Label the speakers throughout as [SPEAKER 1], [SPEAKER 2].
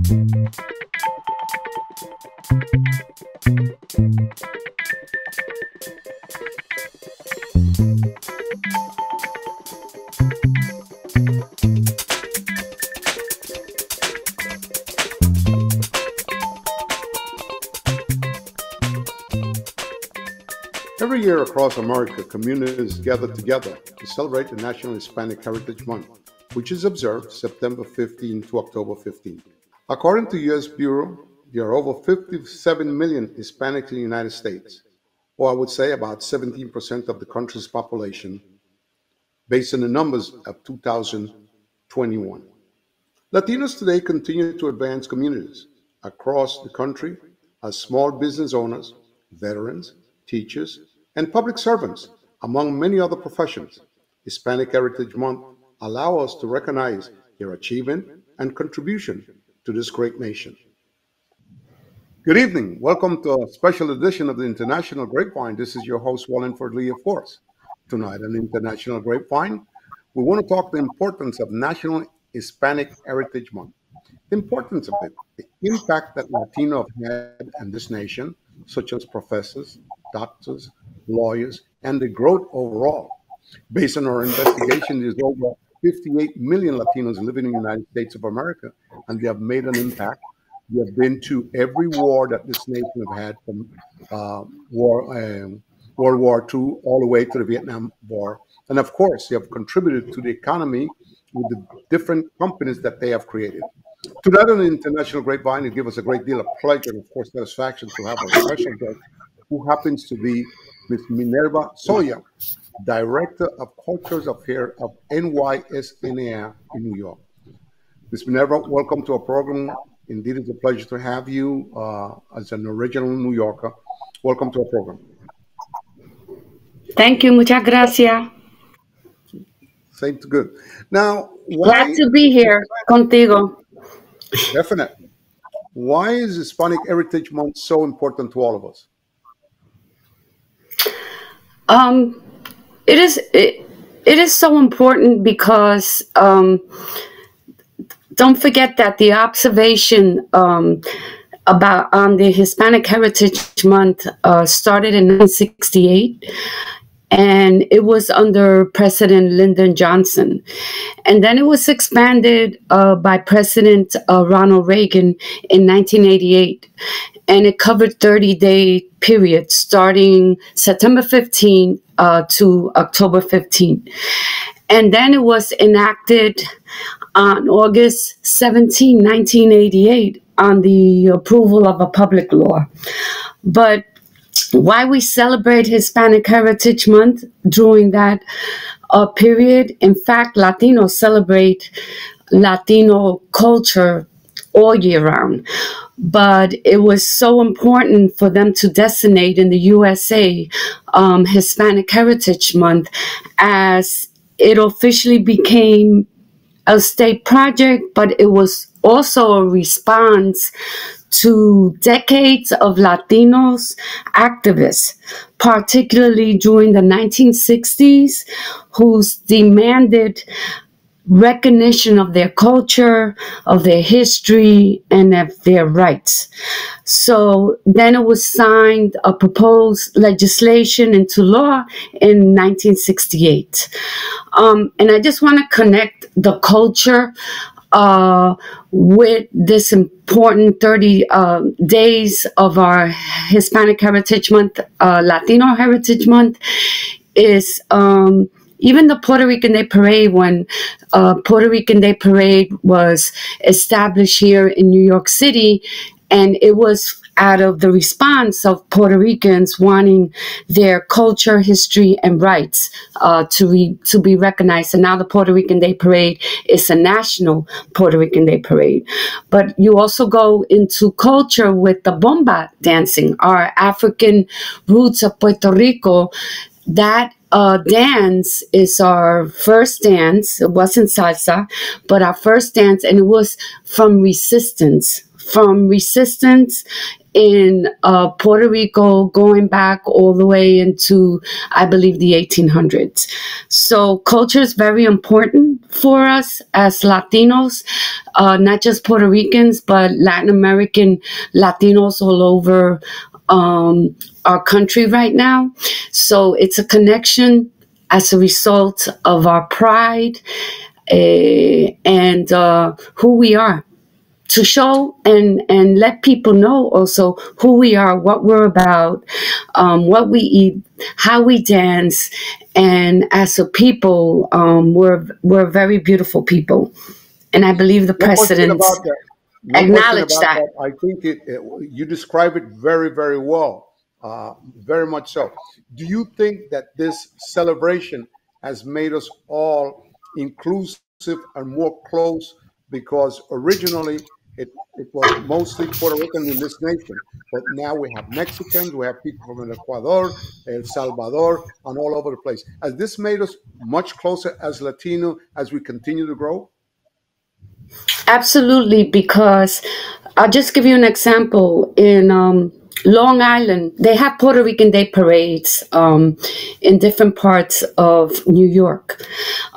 [SPEAKER 1] Every year across America, communities gather together to celebrate the National Hispanic Heritage Month, which is observed September 15 to October 15. According to U.S. Bureau, there are over 57 million Hispanics in the United States, or I would say about 17% of the country's population, based on the numbers of 2021. Latinos today continue to advance communities across the country as small business owners, veterans, teachers, and public servants, among many other professions. Hispanic Heritage Month allows us to recognize their achievement and contribution to this great nation. Good evening. Welcome to a special edition of the International Grapevine. This is your host, Wallingford Lee, of course. Tonight on International Grapevine, we want to talk the importance of National Hispanic Heritage Month. The importance of it, the impact that Latino have had in this nation, such as professors, doctors, lawyers, and the growth overall. Based on our investigation, there's over 58 million Latinos living in the United States of America, and they have made an impact. They have been to every war that this nation have had, from World War II all the way to the Vietnam War. And of course, they have contributed to the economy with the different companies that they have created. Tonight on the International Grapevine, it gives us a great deal of pleasure and, of course, satisfaction to have a special guest who happens to be Ms. Minerva Soya, Director of Cultures Affairs of NYSNA in New York. Ms. Minerva, welcome to our program. Indeed, it's a pleasure to have you as an original New Yorker. Welcome to our program.
[SPEAKER 2] Thank you. Muchas gracias.
[SPEAKER 1] Same to good. Now,
[SPEAKER 2] glad to be here contigo.
[SPEAKER 1] Definitely. Why is Hispanic Heritage Month so important to all of us?
[SPEAKER 2] It is so important because don't forget that the observation about on the Hispanic Heritage Month started in 1968. And it was under President Lyndon Johnson. And then it was expanded by President Ronald Reagan in 1988. And it covered 30-day periods starting September 15 to October 15. And then it was enacted on August 17, 1988, on the approval of a public law. But why we celebrate Hispanic Heritage Month during that period? In fact, Latinos celebrate Latino culture all year round. But it was so important for them to designate in the USA Hispanic Heritage Month, as it officially became a state project, but it was also a response to decades of Latinos activists, particularly during the 1960s, who demanded recognition of their culture, of their history, and of their rights. So then it was signed a proposed legislation into law in 1968. And I just want to connect the culture with this important 30 days of our Hispanic Heritage Month, Latino Heritage Month, is even the Puerto Rican Day Parade. When Puerto Rican Day Parade was established here in New York City, and it was out of the response of Puerto Ricans wanting their culture, history, and rights to be recognized. And now the Puerto Rican Day Parade is a national Puerto Rican Day Parade. But you also go into culture with the bomba dancing, our African roots of Puerto Rico. That dance is our first dance. It wasn't salsa, but our first dance, and it was from resistance from resistance in Puerto Rico, going back all the way into, I believe, the 1800s. So culture is very important for us as Latinos, not just Puerto Ricans, but Latin American Latinos all over our country right now. So it's a connection as a result of our pride and who we are, to show and let people know also who we are, what we're about, what we eat, how we dance, and as a people, we're very beautiful people, and I believe the
[SPEAKER 1] No question
[SPEAKER 2] presidents
[SPEAKER 1] about that. No question
[SPEAKER 2] acknowledge
[SPEAKER 1] about
[SPEAKER 2] that.
[SPEAKER 1] that. I think you describe it very, very well, very much so. Do you think that this celebration has made us all inclusive and more close? Because originally it was mostly Puerto Rican in this nation, but now we have Mexicans, we have people from Ecuador, El Salvador, and all over the place. Has this made us much closer as Latino as we continue to grow?
[SPEAKER 2] Absolutely, because I'll just give you an example. In Long Island, they have Puerto Rican Day parades in different parts of New York.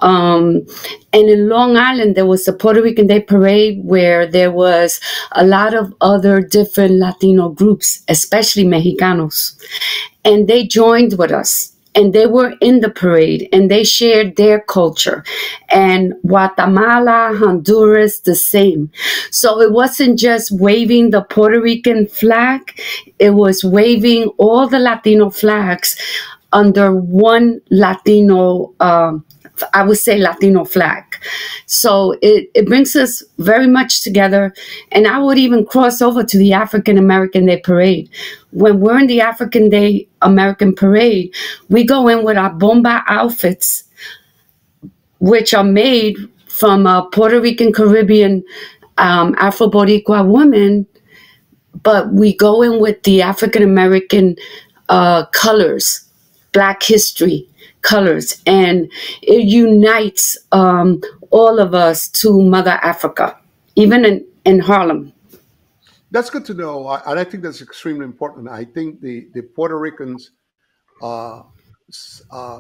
[SPEAKER 2] And in Long Island, there was a Puerto Rican Day parade where there was a lot of other different Latino groups, especially Mexicanos. And they joined with us, and they were in the parade, and they shared their culture. And Guatemala, Honduras, the same. So it wasn't just waving the Puerto Rican flag, it was waving all the Latino flags under one Latino, I would say Latino flag. So it brings us very much together. And I would even cross over to the African American Day Parade. When we're in the African Day American Parade, we go in with our bomba outfits, which are made from a Puerto Rican Caribbean Afro Boricua women, but we go in with the African American colors, Black history colors, and it unites all of us to Mother Africa, even in Harlem.
[SPEAKER 1] That's good to know, and I think that's extremely important. I think the Puerto Ricans uh,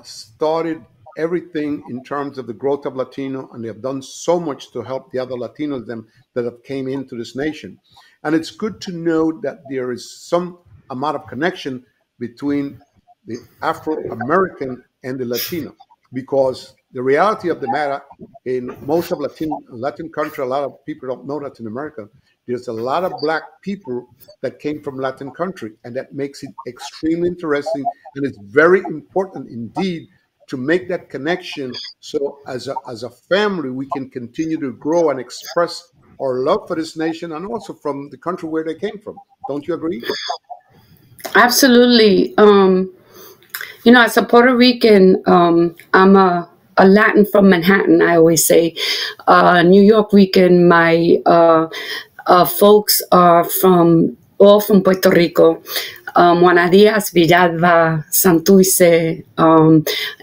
[SPEAKER 1] started everything in terms of the growth of Latino, and they have done so much to help the other Latinos them that have came into this nation. And it's good to know that there is some amount of connection between the Afro American and the Latino, because the reality of the matter in most of Latin country, a lot of people don't know Latin America. There's a lot of black people that came from Latin country, and that makes it extremely interesting. And it's very important indeed to make that connection. So as a family, we can continue to grow and express our love for this nation and also from the country where they came from. Don't you agree?
[SPEAKER 2] Absolutely. As a Puerto Rican, I'm a Latin from Manhattan, I always say. New York Rican, my folks are all from Puerto Rico. Juana Diaz, Villalba, Santurce.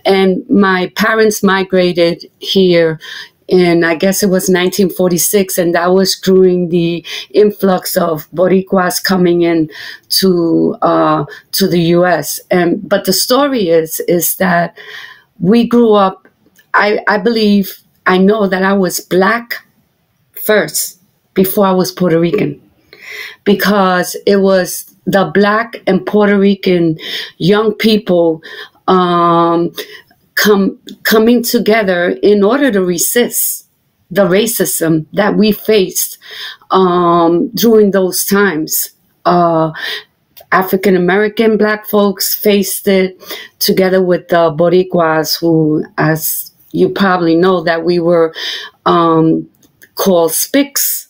[SPEAKER 2] And my parents migrated here in, I guess it was 1946, and that was during the influx of Boricuas coming in to the U.S. But the story is that we grew up. I believe, I know that I was black first before I was Puerto Rican, because it was the Black and Puerto Rican young people coming together in order to resist the racism that we faced during those times. African American Black folks faced it together with the Boricuas, who, as you probably know, that we were called SPICs,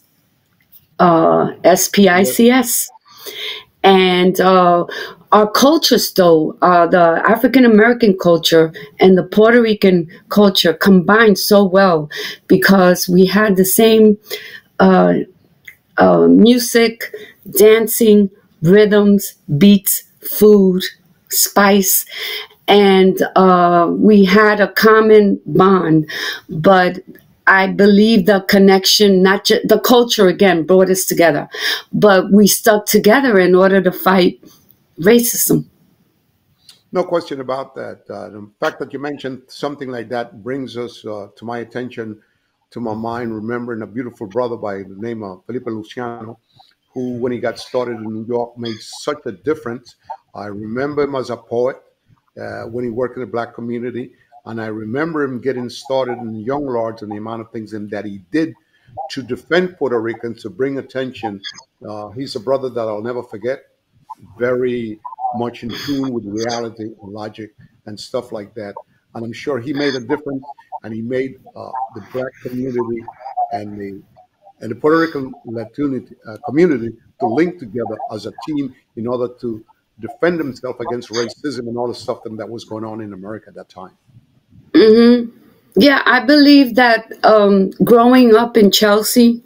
[SPEAKER 2] SPICS. And our cultures, though, the African American culture and the Puerto Rican culture combined so well, because we had the same music, dancing, rhythms, beats, food, spice, and we had a common bond. But I believe the connection, not just the culture again, brought us together, but we stuck together in order to fight racism.
[SPEAKER 1] No question about that. The fact that you mentioned something like that brings us to my attention, to my mind, remembering a beautiful brother by the name of Felipe Luciano, who, when he got started in New York, made such a difference. I remember him as a poet when he worked in the black community, and I remember him getting started in the Young Lords and the amount of things that he did to defend Puerto Ricans, to bring attention. He's a brother that I'll never forget, very much in tune with reality and logic and stuff like that. And I'm sure he made a difference, and he made the black community and the Puerto Rican Latino community to link together as a team in order to defend themselves against racism and all the stuff that was going on in America at that time.
[SPEAKER 2] Hmm. Yeah, I believe that growing up in Chelsea,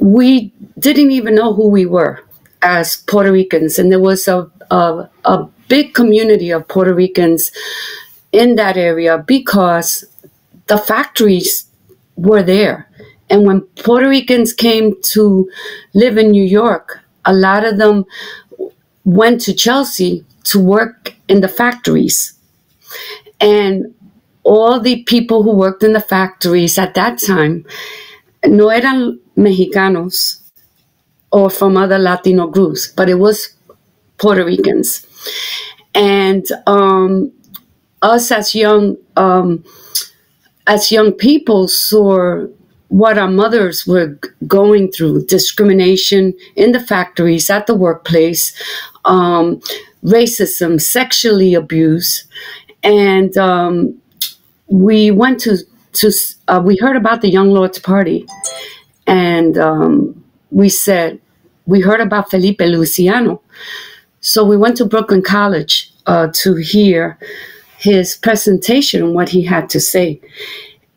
[SPEAKER 2] we didn't even know who we were as Puerto Ricans, and there was a big community of Puerto Ricans in that area because the factories were there. And when Puerto Ricans came to live in New York, a lot of them went to Chelsea to work in the factories. And all the people who worked in the factories at that time no eran Mexicanos or from other Latino groups, but it was Puerto Ricans. And us as young people saw what our mothers were going through: discrimination in the factories, at the workplace, racism, sexually abused. And we went to we heard about the Young Lords Party, and we heard about Felipe Luciano. So we went to Brooklyn College to hear his presentation, what he had to say.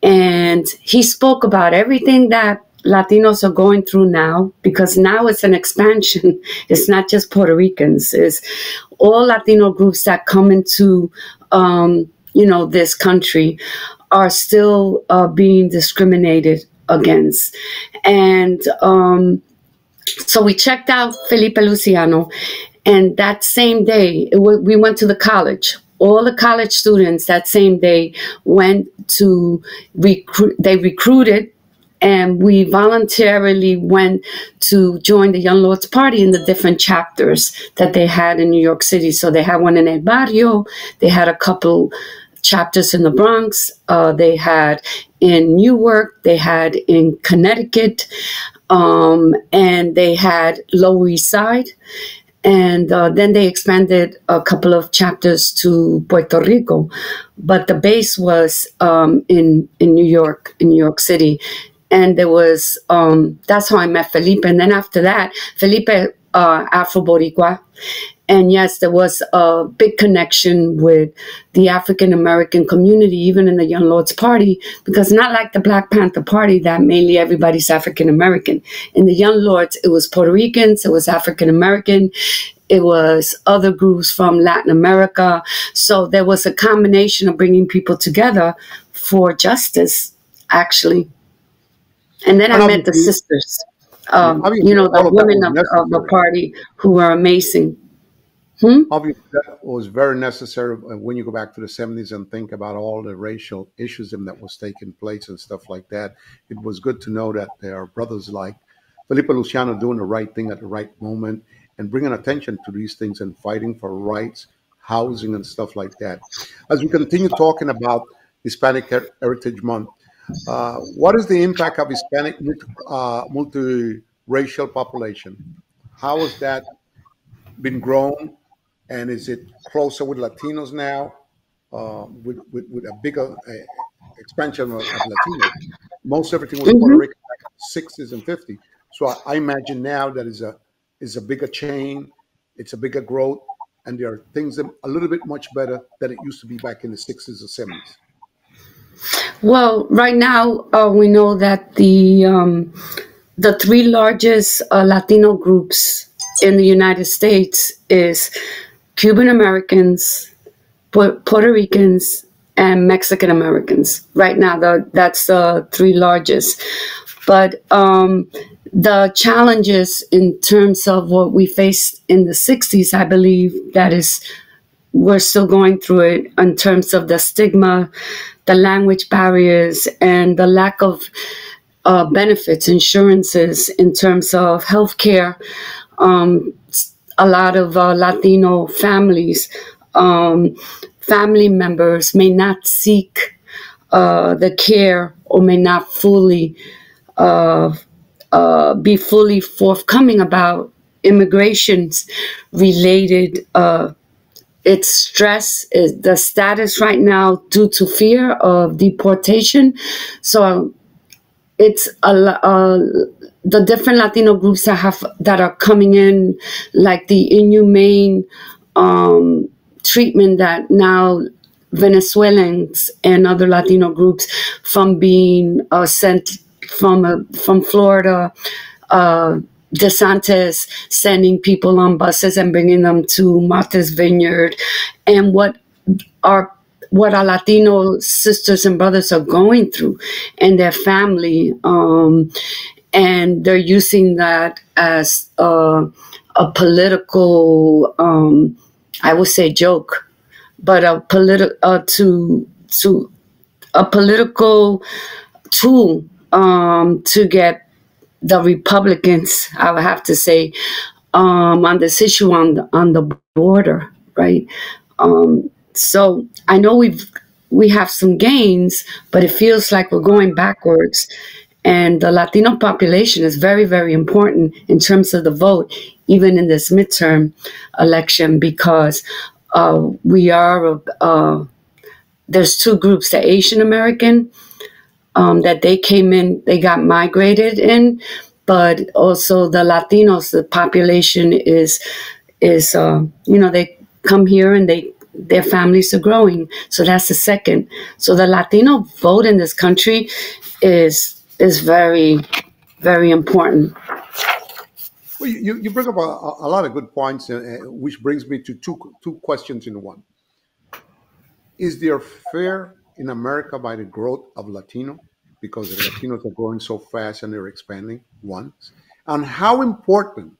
[SPEAKER 2] And he spoke about everything that Latinos are going through now, because now it's an expansion. It's not just Puerto Ricans. It's all Latino groups that come into, this country are still being discriminated against. And so we checked out Felipe Luciano, and that same day, we went to the college. All the college students that same day went to they recruited, and we voluntarily went to join the Young Lords Party in the different chapters that they had in New York City. So they had one in El Barrio, they had a couple chapters in the Bronx, they had in Newark, they had in Connecticut, and they had Lower East Side. And then they expanded a couple of chapters to Puerto Rico, but the base was in New York City. And there was that's how I met Felipe. And then after that, Felipe Afro-Boricua. And yes, there was a big connection with the African American community, even in the Young Lords Party, because not like the Black Panther Party that mainly everybody's African American. In the Young Lords, it was Puerto Ricans, it was African American, it was other groups from Latin America. So there was a combination of bringing people together for justice, actually. And then I met the sisters, the women of the party who were amazing.
[SPEAKER 1] Obviously, that was very necessary when you go back to the 70s and think about all the racial issues that was taking place and stuff like that. It was good to know that there are brothers like Felipe Luciano doing the right thing at the right moment and bringing attention to these things and fighting for rights, housing, and stuff like that. As we continue talking about Hispanic Heritage Month, what is the impact of Hispanic multiracial population? How has that been grown? And is it closer with Latinos now, with a bigger expansion of Latinos? Most everything was Puerto Rican back in the 60s and 50s. So I imagine now that is a bigger chain, it's a bigger growth, and there are things that a little bit much better than it used to be back in the 60s or 70s.
[SPEAKER 2] Well, right now we know that the three largest Latino groups in the United States is Cuban Americans, Puerto Ricans, and Mexican Americans. Right now, that's the three largest. But the challenges in terms of what we faced in the 60s, I believe that is, we're still going through it in terms of the stigma, the language barriers, and the lack of benefits, insurances in terms of healthcare. Um, a lot of Latino families, family members may not seek the care or may not fully be fully forthcoming about immigrations related. It's stress is the status right now due to fear of deportation. So it's the different Latino groups that are coming in, like the inhumane treatment that now Venezuelans and other Latino groups from being sent from Florida. DeSantis sending people on buses and bringing them to Martha's Vineyard, and our Latino sisters and brothers are going through and their family, and they're using that as a political, I would say, joke, but a political tool to get the Republicans, I would have to say, on this issue on the border, right? So I know we have some gains, but it feels like we're going backwards. And the Latino population is very, very important in terms of the vote, even in this midterm election, because we are there's two groups: the Asian American, that they came in, they got migrated in, but also the Latinos, the population is they come here and their families are growing. So that's the second. So the Latino vote in this country is very, very important.
[SPEAKER 1] Well, you bring up a lot of good points, which brings me to two questions in one. Is there fear in America by the growth of Latino? Because the Latinos are growing so fast and they're expanding, one. And how important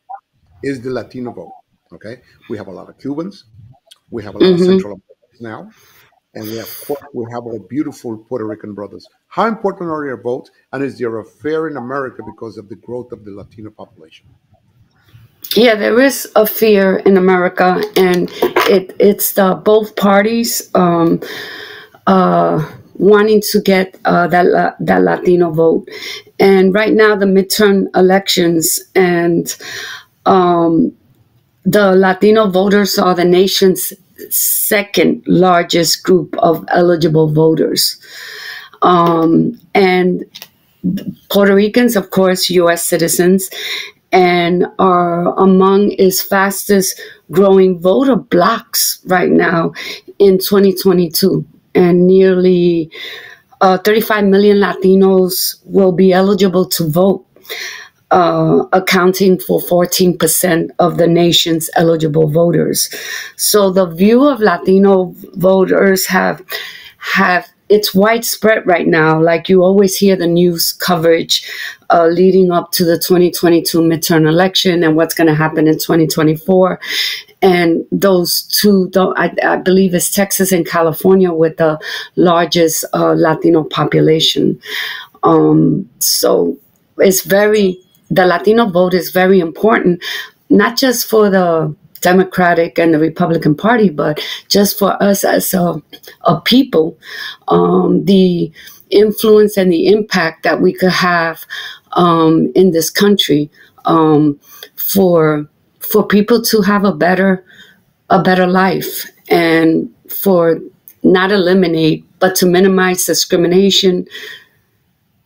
[SPEAKER 1] is the Latino vote? Okay. We have a lot of Cubans. We have a lot of
[SPEAKER 2] Hmm.
[SPEAKER 1] Central Americans now. And we have our beautiful Puerto Rican brothers. How important are their votes? And is there a fear in America because of the growth of the Latino population?
[SPEAKER 2] Yeah, there is a fear in America, and it's the both parties wanting to get that Latino vote. And right now, the midterm elections and the Latino voters are the nation's second largest group of eligible voters. And Puerto Ricans, of course, U.S. citizens, and are among its fastest growing voter blocks right now in 2022. And nearly 35 million Latinos will be eligible to vote, accounting for 14% of the nation's eligible voters. So the view of Latino voters have it's widespread right now. Like you always hear the news coverage leading up to the 2022 midterm election and what's going to happen in 2024. And those two, I believe it's Texas and California with the largest Latino population. So the Latino vote is very important, not just for the Democratic and the Republican Party, but just for us as a people, the influence and the impact that we could have in this country, for people to have a better life, and for not eliminate but to minimize discrimination,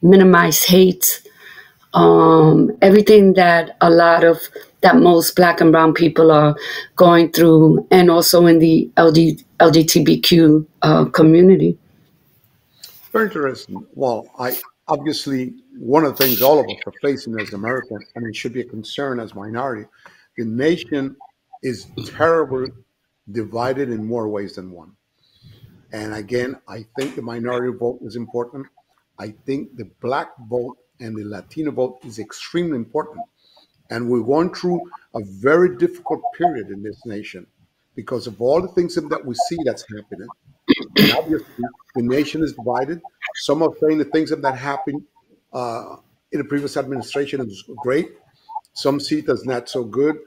[SPEAKER 2] minimize hate, everything that most Black and Brown people are going through, and also in the LGBTQ community.
[SPEAKER 1] Very interesting. Well, I obviously one of the things all of us are facing as Americans, and it should be a concern as minority. The nation is terribly divided in more ways than one. And again, I think the minority vote is important. I think the black vote and the Latino vote is extremely important. And we're going through a very difficult period in this nation because of all the things that we see that's happening. And obviously, the nation is divided. Some are saying the things that happened uh, in the previous administration is great. Some see it as not so good.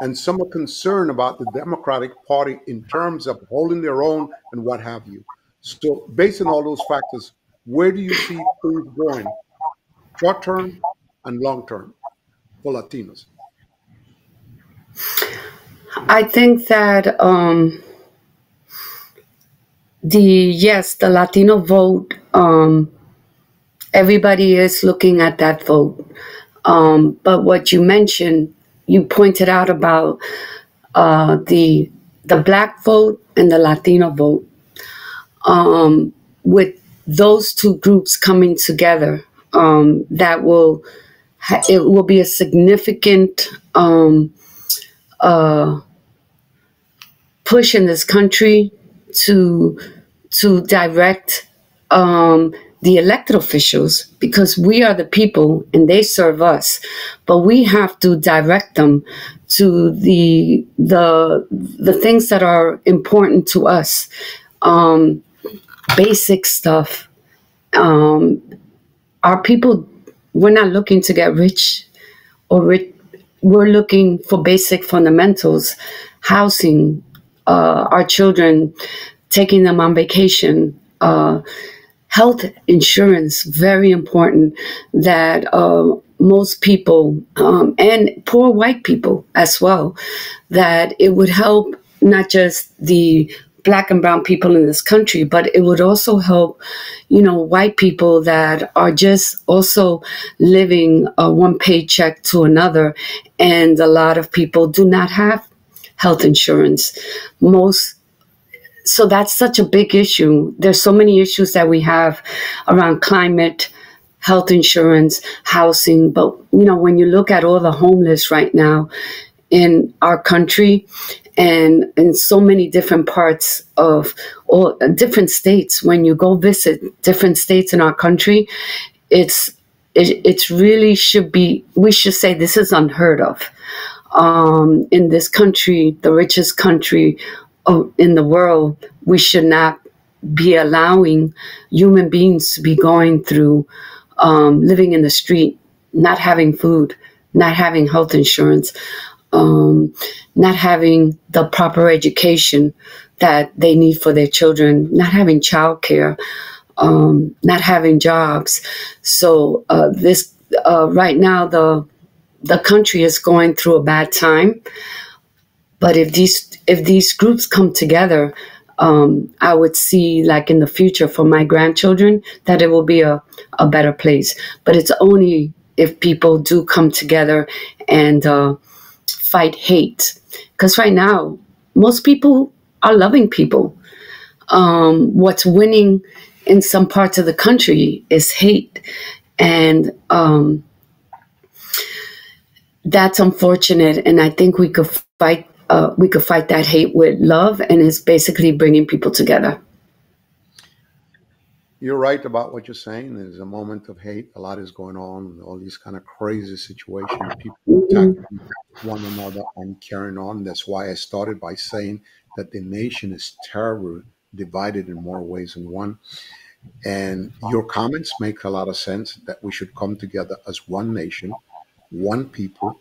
[SPEAKER 1] And some are concerned about the Democratic Party in terms of holding their own and what have you. So, based on all those factors, where do you see things going, short term and long term, for Latinos?
[SPEAKER 2] I think that the Latino vote, everybody is looking at that vote. But what you mentioned, you pointed out about the black vote and the Latino vote. With those two groups coming together, that will it will be a significant push in this country to direct the elected officials, because we are the people and they serve us, but we have to direct them to the things that are important to us, basic stuff. Our people, we're not looking to get rich or rich. We're looking for basic fundamentals, housing, our children, taking them on vacation, health insurance, very important, that most people, and poor white people as well, that it would help not just the black and brown people in this country, but it would also help, white people that are just also living one paycheck to another. And a lot of people do not have health insurance. So that's such a big issue. There's so many issues that we have around climate, health insurance, housing. But, when you look at all the homeless right now in our country and in so many different parts of all different states, when you go visit different states in our country, it's really should be, we should say this is unheard of. In this country, the richest country in the world, we should not be allowing human beings to be going through living in the street, not having food, not having health insurance, not having the proper education that they need for their children, not having childcare, not having jobs. So this right now, the country is going through a bad time. But if these groups come together, I would see, like in the future for my grandchildren, that it will be a better place. But it's only if people do come together and fight hate. Because right now, most people are loving people. What's winning in some parts of the country is hate. And that's unfortunate. And I think we could fight that hate with love, and it's basically bringing people together.
[SPEAKER 1] You're right about what you're saying. There's a moment of hate. A lot is going on. All these kind of crazy situations. People attacking one another and carrying on. That's why I started by saying that the nation is terribly divided in more ways than one. And your comments make a lot of sense that we should come together as one nation, one people,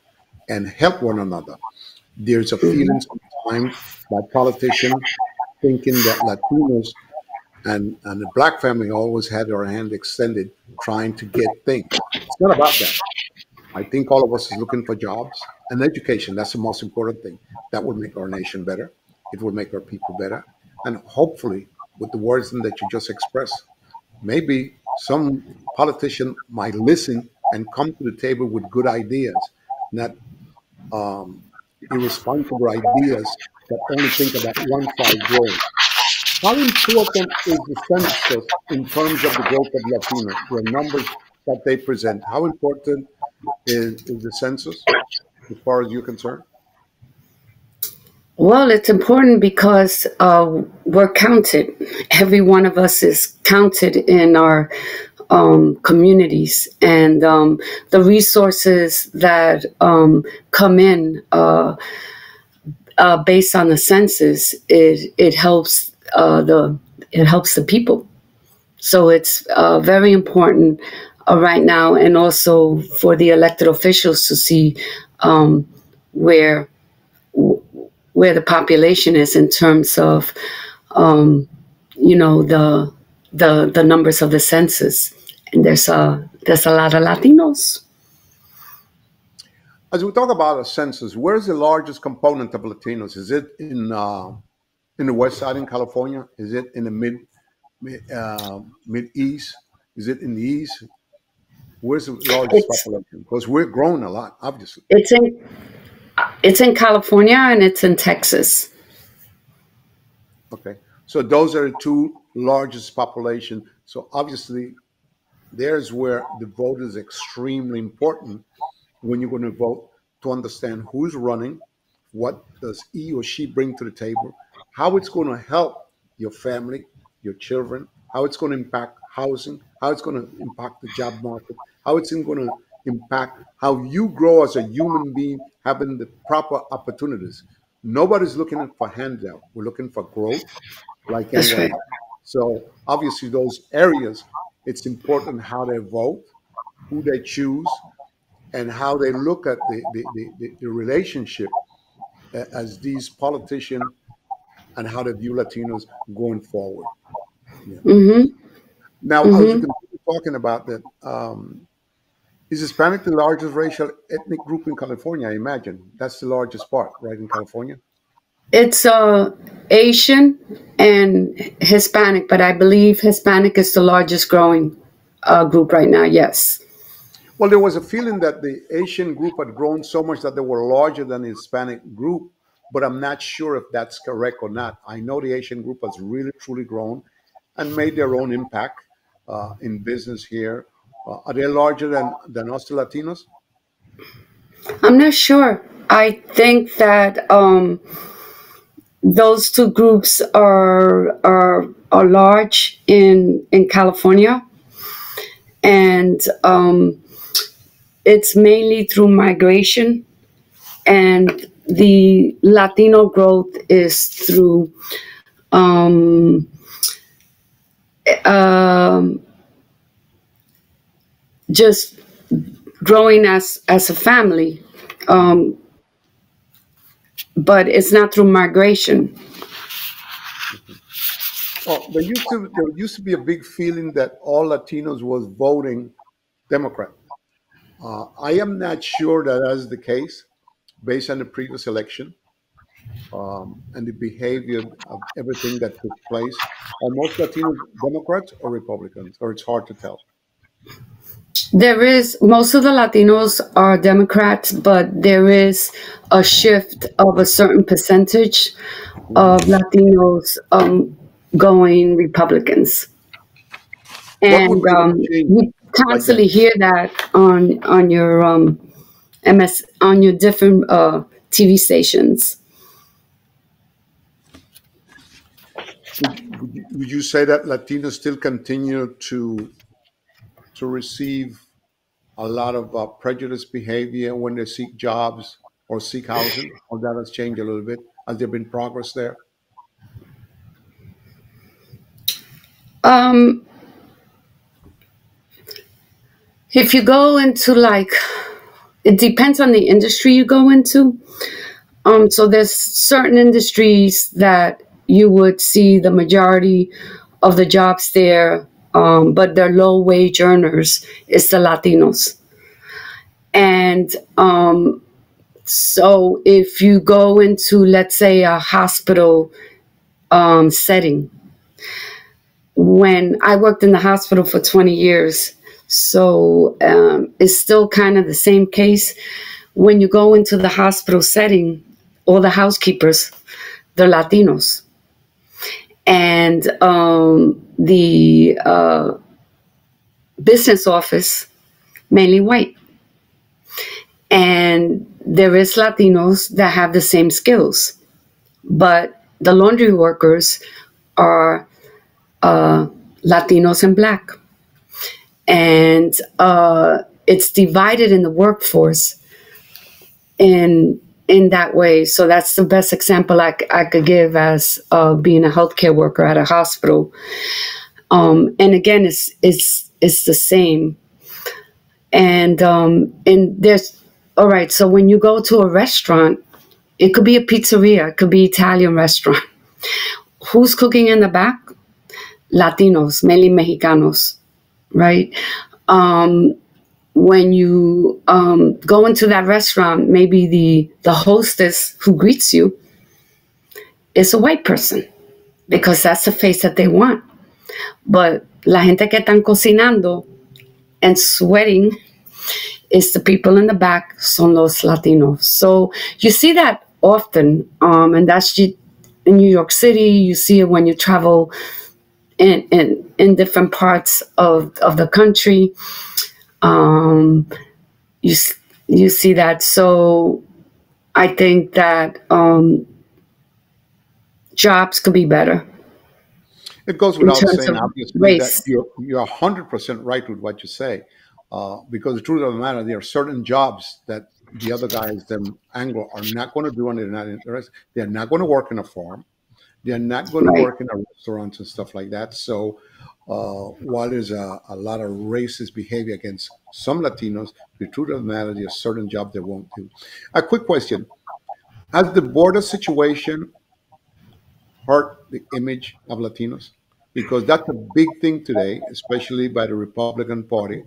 [SPEAKER 1] and help one another. There's a feeling sometimes by politicians thinking that Latinos and the black family always had their hand extended trying to get things. It's not about that. I think all of us is looking for jobs and education. That's the most important thing. That would make our nation better. It would make our people better. And hopefully, with the words that you just expressed, maybe some politician might listen and come to the table with good ideas, not um, irresponsible ideas that only think about one side growing. How important is the census in terms of the growth of Latinos, the numbers that they present? How important is the census as far as you're concerned?
[SPEAKER 2] Well, it's important because we're counted. Every one of us is counted in our communities, and the resources that come in based on the census, it helps it helps the people. So it's very important right now, and also for the elected officials to see um, where where the population is in terms of um, the numbers of the census. And there's a lot of Latinos.
[SPEAKER 1] As we talk about a census, where's the largest component of Latinos? Is it in the West Side in California? Is it in the mid East? Is it in the East? Where's the largest
[SPEAKER 2] It's
[SPEAKER 1] population? Because we're growing a lot, obviously.
[SPEAKER 2] it's in it's in California and it's in Texas.
[SPEAKER 1] Okay, so those are the two largest population. So obviously, there's where the vote is extremely important when you're going to vote, to understand who's running, what does he or she bring to the table, how it's going to help your family, your children, how it's going to impact housing, how it's going to impact the job market, how it's going to impact how you grow as a human being, having the proper opportunities. Nobody's looking for handout. We're looking for growth like
[SPEAKER 2] That's
[SPEAKER 1] anyone
[SPEAKER 2] right.
[SPEAKER 1] else. So obviously those areas, it's important how they vote, who they choose, and how they look at the relationship as these politicians and how they view Latinos going forward. Yeah.
[SPEAKER 2] Mm-hmm.
[SPEAKER 1] Now, as you
[SPEAKER 2] Mm-hmm.
[SPEAKER 1] can talking about that, is Hispanic the largest racial ethnic group in California? I imagine that's the largest part, right, in California.
[SPEAKER 2] It's Asian and Hispanic, but I believe Hispanic is the largest growing group right now. Yes.
[SPEAKER 1] Well, there was a feeling that the Asian group had grown so much that they were larger than the Hispanic group, but I'm not sure if that's correct or not. I know the Asian group has really, truly grown and made their own impact in business here. Are they larger than us, the Latinos?
[SPEAKER 2] I'm not sure. I think that those two groups are large in California, and it's mainly through migration, and the Latino growth is through um, um, just growing as a family, um, but it's not through migration.
[SPEAKER 1] Oh, there used to be a big feeling that all Latinos was voting Democrat. I am not sure that that's the case based on the previous election and the behavior of everything that took place. Are most Latinos Democrats or Republicans, or it's hard to tell?
[SPEAKER 2] There is most of the Latinos are Democrats, but there is a shift of a certain percentage
[SPEAKER 1] Mhm.
[SPEAKER 2] of Latinos going Republicans,
[SPEAKER 1] What would
[SPEAKER 2] and
[SPEAKER 1] make a change
[SPEAKER 2] you
[SPEAKER 1] like that?
[SPEAKER 2] constantly hear that on your MS on your different TV stations.
[SPEAKER 1] Would you say that Latinos still continue to receive a lot of prejudice behavior when they seek jobs or seek housing, or that has changed a little bit? Has there been progress there?
[SPEAKER 2] Um, if you go into like, it depends on the industry you go into. So there's certain industries that you would see the majority of the jobs there, but they're low wage earners. It's the Latinos, and so if you go into, let's say, a hospital setting, when I worked in the hospital for 20 years, so it's still kind of the same case. When you go into the hospital setting, all the housekeepers, they're Latinos. And the business office, mainly white. And there is Latinos that have the same skills. but the laundry workers are Latinos and Black, and it's divided in the workforce in that way. So that's the best example I could give as being a healthcare worker at a hospital. And again, it's the same. And there's all right. So when you go to a restaurant, it could be a pizzeria, it could be Italian restaurant. Who's cooking in the back? Latinos, mainly Mexicanos, right? When you go into that restaurant, maybe the hostess who greets you is a white person because that's the face that they want. But la gente que están cocinando and sweating is the people in the back, son los Latinos. So you see that often, and that's in New York City. You see it when you travel in different parts of the country. You see that. So I think that jobs could be better
[SPEAKER 1] It goes
[SPEAKER 2] in
[SPEAKER 1] without
[SPEAKER 2] terms
[SPEAKER 1] saying,
[SPEAKER 2] of
[SPEAKER 1] obviously, that
[SPEAKER 2] race.
[SPEAKER 1] you're 100% right with what you say, because the truth of the matter, there are certain jobs that the other guys, them Anglo, are not going to do, and they're not interested. They're not going to work in a farm. They're not going to
[SPEAKER 2] Right.
[SPEAKER 1] work in a restaurant and stuff like that. So while there's a lot of racist behavior against some Latinos, the truth of the matter, there are certain jobs they won't do. A quick question: has the border situation hurt the image of Latinos? Because that's a big thing today, especially by the Republican Party,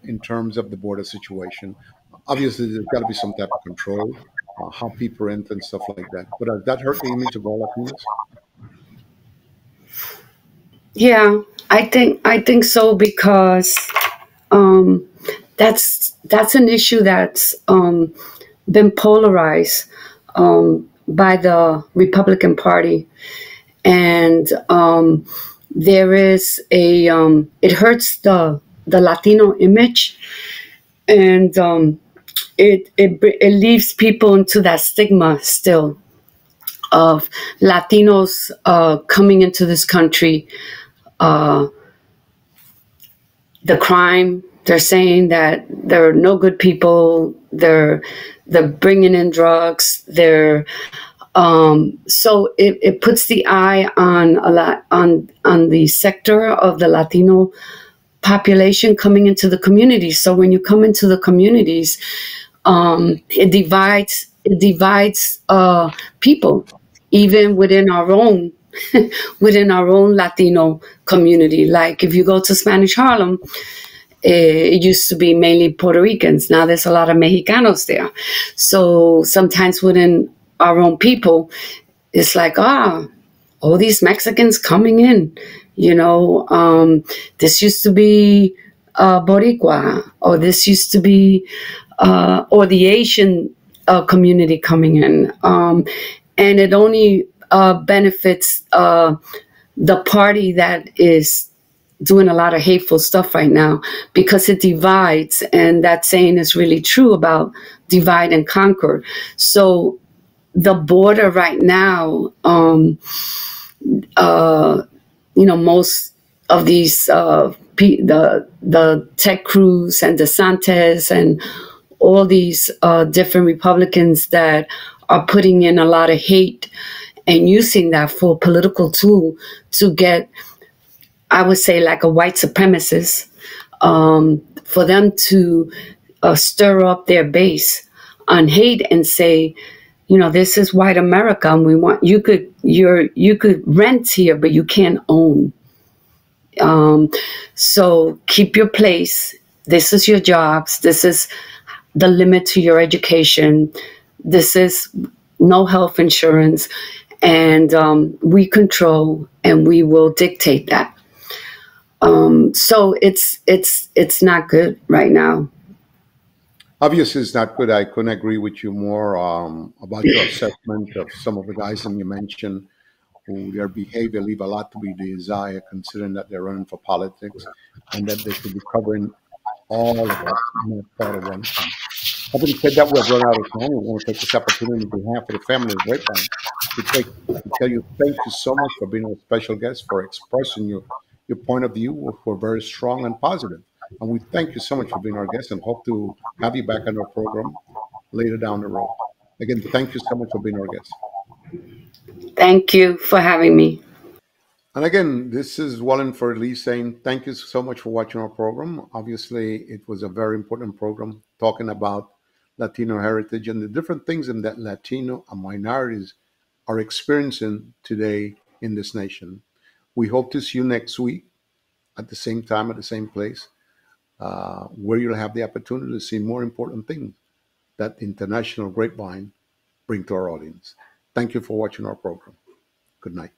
[SPEAKER 1] in terms of the border situation. Obviously, there's got to be some type of control, how people enter and stuff like that. But has that hurt the image of all Latinos?
[SPEAKER 2] Yeah, I think so because um, that's an issue that's been polarized by the Republican Party, and there is a it hurts the Latino image, and it leaves people into that stigma still of Latinos coming into this country. Uh, the crime, they're saying that there are no good people. They're bringing in drugs. So it puts the eye on a lot on the sector of the Latino population coming into the communities. So when you come into the communities, it divides people, even within our own Latino community. Like if you go to Spanish Harlem, it used to be mainly Puerto Ricans. Now there's a lot of Mexicanos there. So sometimes within our own people, it's like, all these Mexicans coming in, this used to be Boricua, or this used to be, or the Asian community coming in. And it only benefits the party that is doing a lot of hateful stuff right now because it divides. And that saying is really true about divide and conquer. So the border right now, most of these the Ted Cruz and DeSantis and all these different Republicans that are putting in a lot of hate and using that for a political tool to get, I would say, like a white supremacist, for them to stir up their base on hate and say, this is white America, and we want you could rent here, but you can't own. So keep your place. This is your jobs. This is the limit to your education. This is no health insurance, and we control and we will dictate that. So it's not good right now.
[SPEAKER 1] Obviously, it's not good. I couldn't agree with you more about your assessment of some of the guys that you mentioned who their behavior leave a lot to be desired, considering that they're running for politics and that they should be covering all of us, not part of one thing. Having said that, we've run out of time. We want to take this opportunity on behalf of the family of Grapevine to tell you thank you so much for being a special guest, for expressing your point of view, which were very strong and positive. And we thank you so much for being our guest and hope to have you back on our program later down the road. Again, thank you so much for being our guest.
[SPEAKER 2] Thank you for having me.
[SPEAKER 1] And again, this is Wallingford Lee saying thank you so much for watching our program. Obviously, it was a very important program talking about Latino heritage and the different things in that Latino and minorities are experiencing today in this nation. We hope to see you next week at the same time, at the same place, where you'll have the opportunity to see more important things that International Grapevine bring to our audience. Thank you for watching our program. Good night.